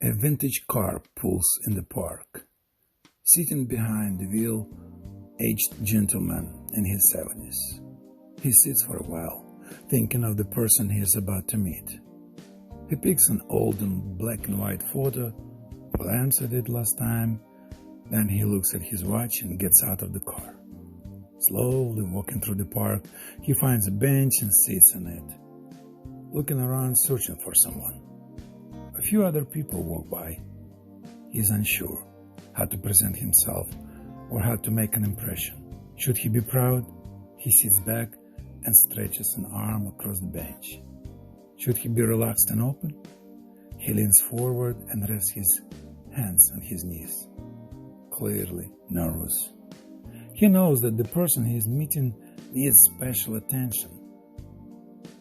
A vintage car pulls in the park. Sitting behind the wheel, aged gentleman in his 70s. He sits for a while, thinking of the person he is about to meet. He picks an old and black and white photo, glanced at it last time, then he looks at his watch and gets out of the car. Slowly walking through the park, he finds a bench and sits on it, looking around searching for someone. A few other people walk by. He is unsure how to present himself or how to make an impression. Should he be proud? He sits back and stretches an arm across the bench. Should he be relaxed and open? He leans forward and rests his hands on his knees, clearly nervous. He knows that the person he is meeting needs special attention,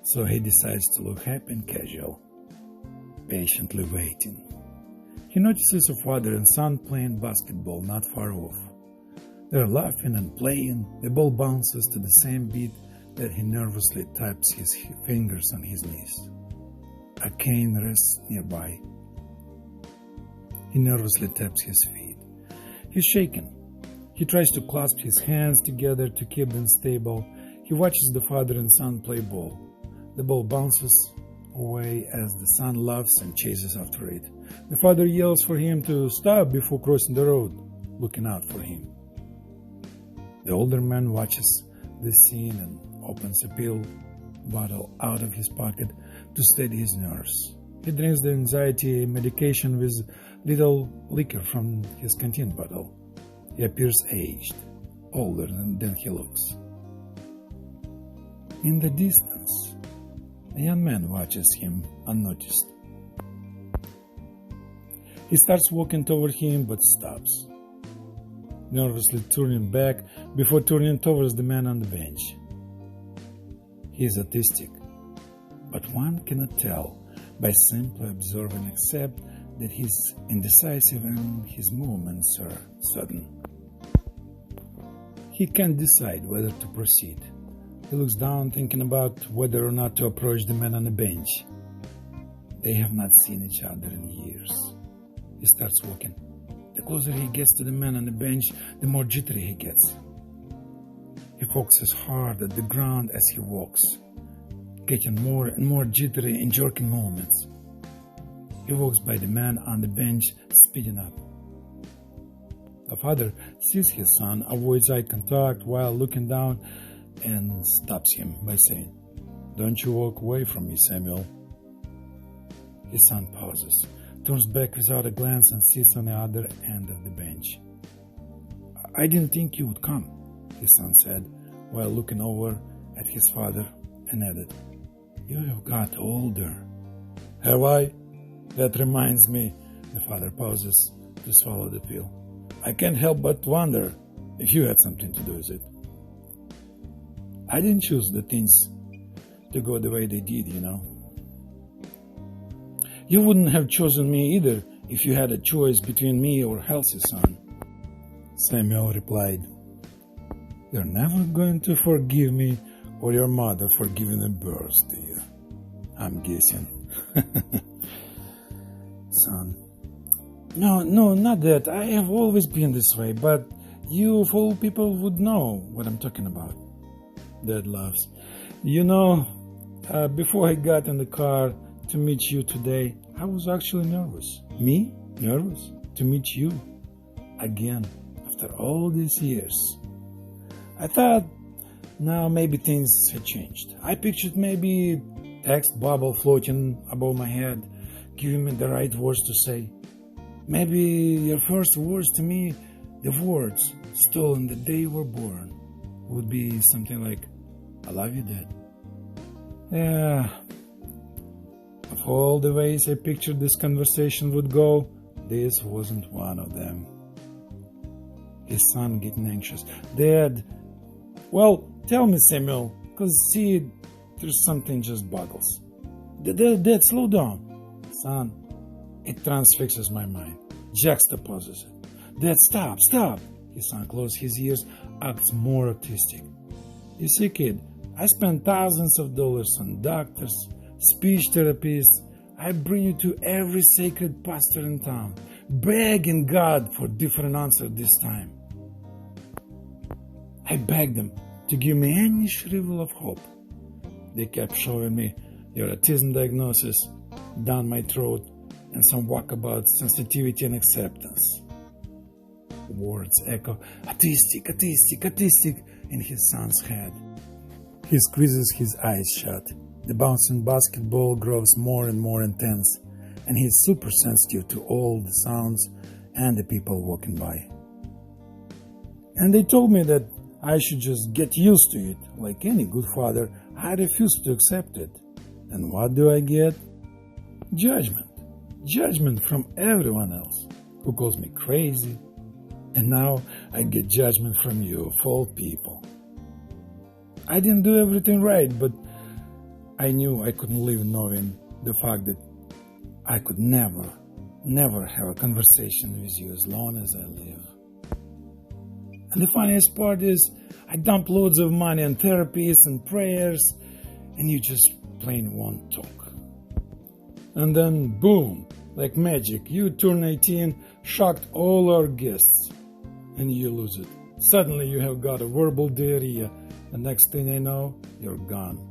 so he decides to look happy and casual, patiently waiting. He notices a father and son playing basketball not far off. They're laughing and playing. The ball bounces to the same beat that he nervously taps his fingers on his knees. A cane rests nearby. He nervously taps his feet. He's shaken. He tries to clasp his hands together to keep them stable. He watches the father and son play ball. The ball bounces away as the son laughs and chases after it. The father yells for him to stop before crossing the road, looking out for him. The older man watches this scene and opens a pill bottle out of his pocket to steady his nerves. He drinks the anxiety medication with little liquor from his canteen bottle. He appears aged, older than he looks. In the distance, a young man watches him unnoticed. He starts walking toward him but stops, nervously turning back before turning towards the man on the bench. He is autistic, but one cannot tell by simply observing except that he is indecisive and his movements are sudden. He can't decide whether to proceed. He looks down, thinking about whether or not to approach the man on the bench. They have not seen each other in years. He starts walking. The closer he gets to the man on the bench, the more jittery he gets. He focuses hard at the ground as he walks, getting more and more jittery and jerking movements. He walks by the man on the bench, speeding up. The father sees his son, avoids eye contact while looking down, and stops him by saying, "Don't you walk away from me, Samuel." His son pauses, turns back without a glance, and sits on the other end of the bench. "I didn't think you would come," his son said, while looking over at his father, and added, "You have got older." "Have I? That reminds me." The father pauses to swallow the pill. "I can't help but wonder if you had something to do with it. I didn't choose the things to go the way they did, you know. You wouldn't have chosen me either if you had a choice between me or Halsey's son." Samuel replied, "You're never going to forgive me or your mother for giving them birth to you, I'm guessing." "Son, no, not that. I have always been this way, but you of all people would know what I'm talking about." Dad laughs. "You know, before I got in the car to meet you today, I was actually nervous." "Me? Nervous? To meet you? Again, after all these years?" I thought now maybe things had changed. I pictured maybe text bubble floating above my head, giving me the right words to say. Maybe your first words to me, the words stolen the day you were born, would be something like, "I love you, Dad." Yeah. Of all the ways I pictured this conversation would go, this wasn't one of them. His son getting anxious. "Dad, well, tell me, Samuel, because see, there's something just boggles." Dad, slow down." "Son, it transfixes my mind, juxtaposes it." "Dad, stop." His son closes his ears, acts more autistic. "You see, kid, I spent thousands of dollars on doctors, speech therapists. I bring you to every sacred pastor in town, begging God for different answer this time. I begged them to give me any shrivel of hope. They kept showing me your autism diagnosis down my throat and some walkabout sensitivity and acceptance. Words echo autistic, autistic, autistic in his son's head. He squeezes his eyes shut. The bouncing basketball grows more and more intense, and he's super sensitive to all the sounds and the people walking by. And they told me that I should just get used to it. Like any good father, I refuse to accept it. And what do I get? Judgment. Judgment from everyone else who calls me crazy. And now I get judgment from you, of all people. I didn't do everything right, but I knew I couldn't live knowing the fact that I could never have a conversation with you as long as I live. And the funniest part is, I dump loads of money on therapies and prayers, and you just plain won't talk. And then, boom, like magic, you turn 18, shocked all our guests, and you lose it. Suddenly you have got a verbal diarrhea. The next thing I know, you're gone.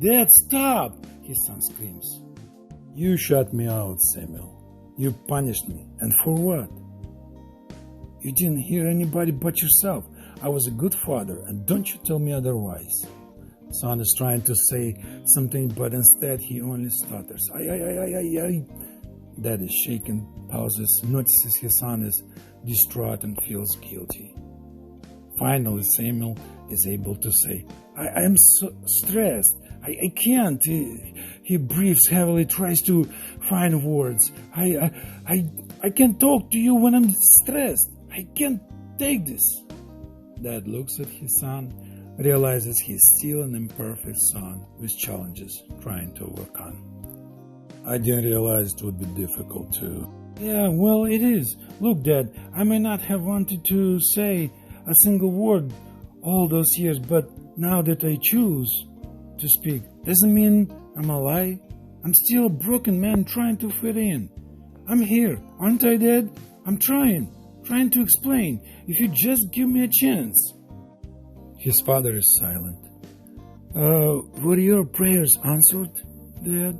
Dad, stop! His son screams. You shut me out, Samuel. You punished me. And for what? You didn't hear anybody but yourself. I was a good father, and don't you tell me otherwise. Son is trying to say something, but instead he only stutters. I. Dad is shaken, pauses, notices his son is distraught and feels guilty. Finally, Samuel is able to say, I am so stressed. I can't. He breathes heavily, tries to find words. I can't talk to you when I'm stressed. I can't take this. Dad looks at his son, realizes he's still an imperfect son with challenges trying to overcome. I didn't realize it would be difficult too. Yeah, well, it is. Look, Dad, I may not have wanted to say a single word all those years, but now that I choose to speak, doesn't mean I'm a lie. I'm still a broken man trying to fit in. I'm here, aren't I, Dad? I'm trying to explain, if you just give me a chance. His father is silent. Were your prayers answered, Dad?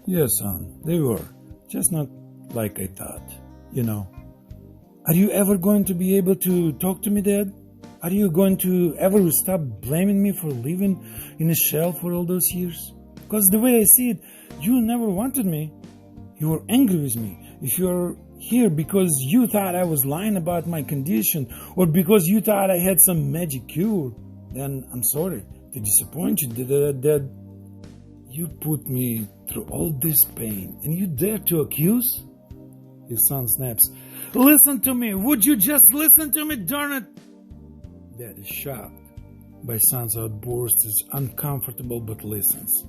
Yes, son, they were. Just not like I thought, you know. Are you ever going to be able to talk to me, Dad? Are you going to ever stop blaming me for living in a shell for all those years? Because the way I see it, you never wanted me. You were angry with me. If you're here because you thought I was lying about my condition, or because you thought I had some magic cure, then I'm sorry to disappoint you, Dad. You put me through all this pain, and you dare to accuse? His son snaps. Listen to me! Would you just listen to me, darn it? Dad is shocked by son's outburst, is uncomfortable but listens.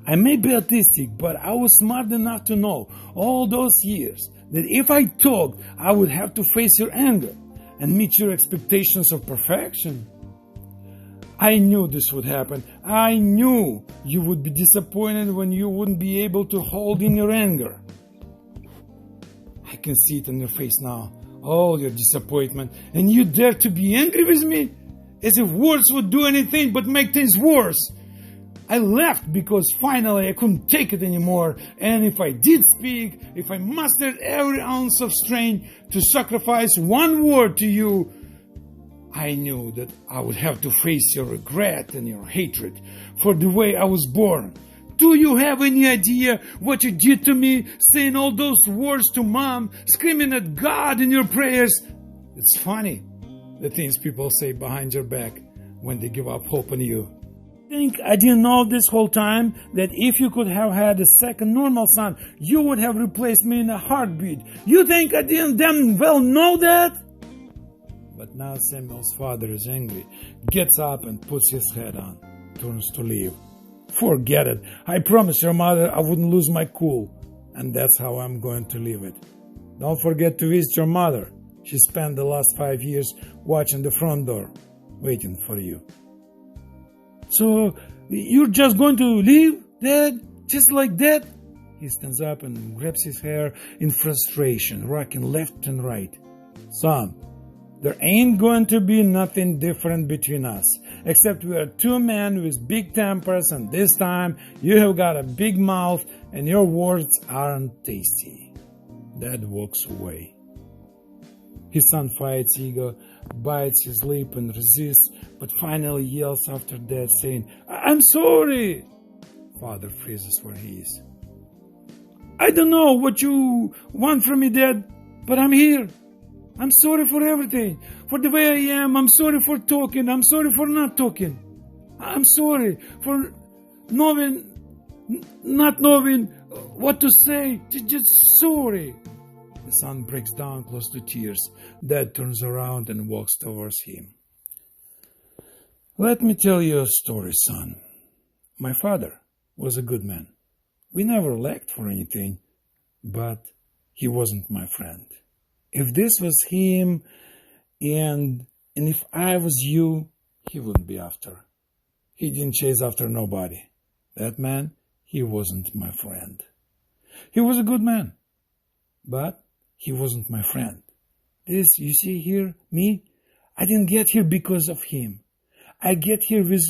I may be autistic, but I was smart enough to know all those years that if I talked, I would have to face your anger and meet your expectations of perfection. I knew this would happen. I knew you would be disappointed when you wouldn't be able to hold in your anger. I can see it in your face now, all your disappointment, and you dare to be angry with me? As if words would do anything but make things worse. I left because finally I couldn't take it anymore, and if I did speak, if I mustered every ounce of strength to sacrifice one word to you, I knew that I would have to face your regret and your hatred for the way I was born. Do you have any idea what you did to me, saying all those words to Mom, screaming at God in your prayers? It's funny, the things people say behind your back when they give up hope on you. Think I didn't know this whole time that if you could have had a second normal son, you would have replaced me in a heartbeat. You think I didn't damn well know that? But now Samuel's father is angry, gets up and puts his head on, turns to leave. Forget it. I promised your mother I wouldn't lose my cool, and that's how I'm going to leave it. Don't forget to visit your mother. She spent the last 5 years watching the front door, waiting for you. So, you're just going to leave, Dad? Just like that? He stands up and grabs his hair in frustration, rocking left and right. Son, there ain't going to be nothing different between us, except we are two men with big tempers, and this time you have got a big mouth and your words aren't tasty. Dad walks away. His son fights ego, bites his lip and resists, but finally yells after Dad, saying, "I'm sorry!" Father freezes where he is. "I don't know what you want from me, Dad, but I'm here. I'm sorry for everything, for the way I am. I'm sorry for talking. I'm sorry for not talking. I'm sorry for not knowing what to say. Just sorry." The son breaks down close to tears. Dad turns around and walks towards him. "Let me tell you a story, son. My father was a good man. We never lacked for anything, but he wasn't my friend. If this was him and if I was you, he wouldn't be after. He didn't chase after nobody. That man, he wasn't my friend. He was a good man, but he wasn't my friend. This, you see here, me, I didn't get here because of him. I get here with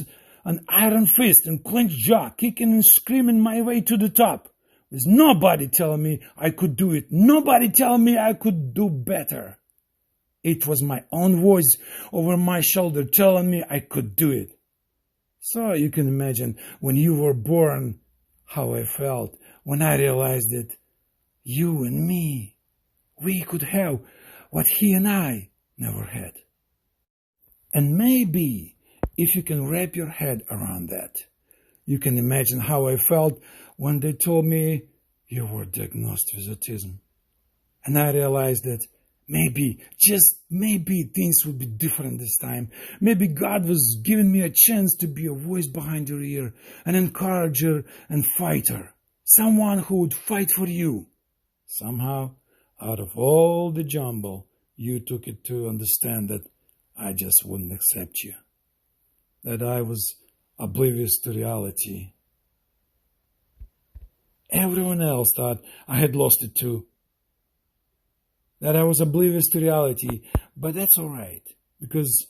an iron fist and clenched jaw, kicking and screaming my way to the top. With nobody telling me I could do it. Nobody telling me I could do better. It was my own voice over my shoulder telling me I could do it. So you can imagine when you were born how I felt when I realized that you and me, we could have what he and I never had. And maybe if you can wrap your head around that, you can imagine how I felt when they told me you were diagnosed with autism. And I realized that maybe, just maybe, things would be different this time. Maybe God was giving me a chance to be a voice behind your ear, an encourager and fighter, someone who would fight for you. Somehow, out of all the jumble, you took it to understand that I just wouldn't accept you, that I was oblivious to reality. Everyone else thought I had lost it too, that I was oblivious to reality, but that's all right, because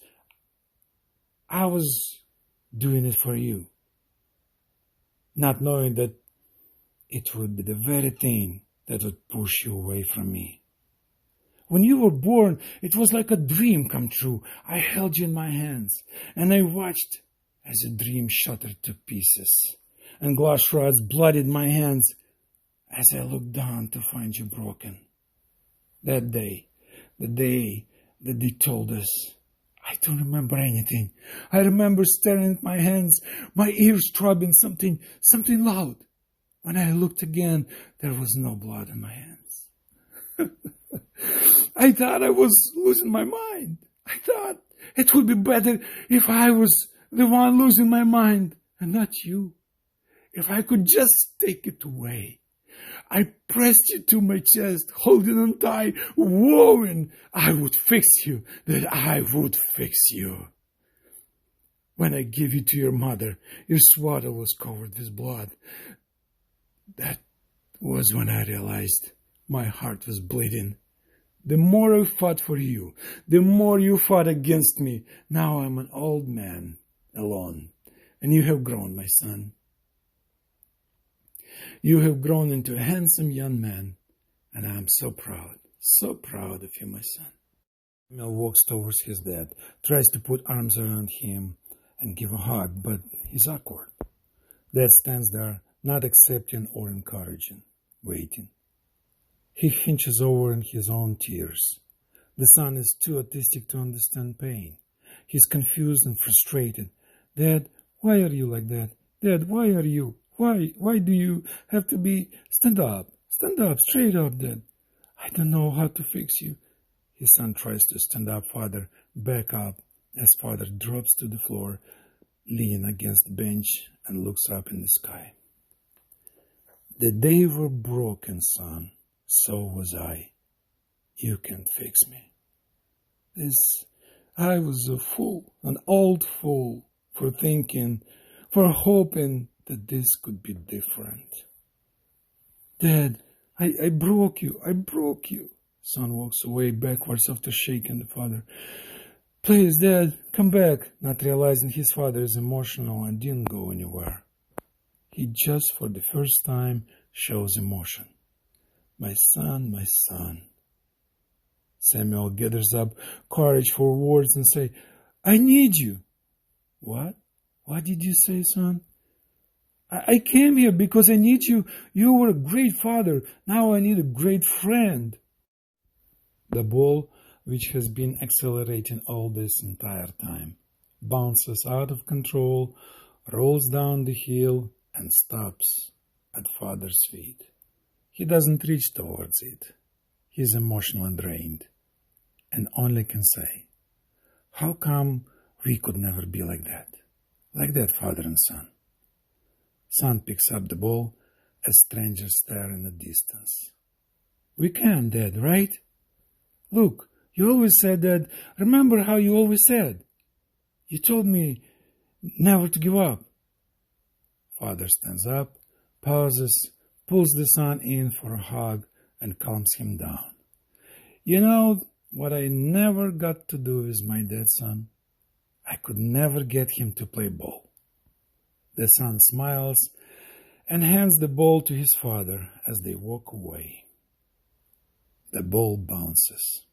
I was doing it for you, not knowing that it would be the very thing that would push you away from me. When you were born, it was like a dream come true. I held you in my hands, and I watched as the dream shattered to pieces, and glass shards bloodied my hands as I looked down to find you broken. That day, the day that they told us, I don't remember anything. I remember staring at my hands, my ears throbbing something loud. When I looked again, there was no blood in my hands. I thought I was losing my mind. I thought it would be better if I was the one losing my mind and not you. If I could just take it away. I pressed you to my chest, holding on tight, vowing I would fix you, that I would fix you. When I gave you to your mother, your swaddle was covered with blood. That was when I realized my heart was bleeding. The more I fought for you, the more you fought against me. Now I'm an old man, alone, and you have grown, my son. You have grown into a handsome young man, and I am so proud of you, my son. Mel walks towards his dad, tries to put arms around him and give a hug, but he's awkward. Dad stands there, not accepting or encouraging, waiting. He hinges over in his own tears. The son is too autistic to understand pain. He's confused and frustrated. Dad, why are you like that? Dad, why are you? Why do you have to be... Stand up, straight up, Dad. I don't know how to fix you. His son tries to stand up, Father, back up, as Father drops to the floor, leaning against the bench and looks up in the sky. The day we're broken, son, so was I. You can't fix me. I was a fool, an old fool, for thinking, for hoping that this could be different. Dad, I broke you. I broke you. Son walks away backwards after shaking the father. Please, Dad, come back. Not realizing his father is emotional and didn't go anywhere. He just for the first time shows emotion. My son, my son. Samuel gathers up courage for words and say, I need you. What? What did you say, son? I came here because I need you. You were a great father. Now I need a great friend. The ball, which has been accelerating all this entire time, bounces out of control, rolls down the hill, and stops at father's feet. He doesn't reach towards it. He's emotionally drained, and only can say, how come we could never be like that father and son? Son picks up the ball as strangers stare in the distance. We can, Dad, right? Look, you always said that. Remember how you always said? You told me never to give up. Father stands up, pauses, pulls the son in for a hug, and calms him down. You know what I never got to do with my dead son? I could never get him to play ball. The son smiles and hands the ball to his father as they walk away. The ball bounces.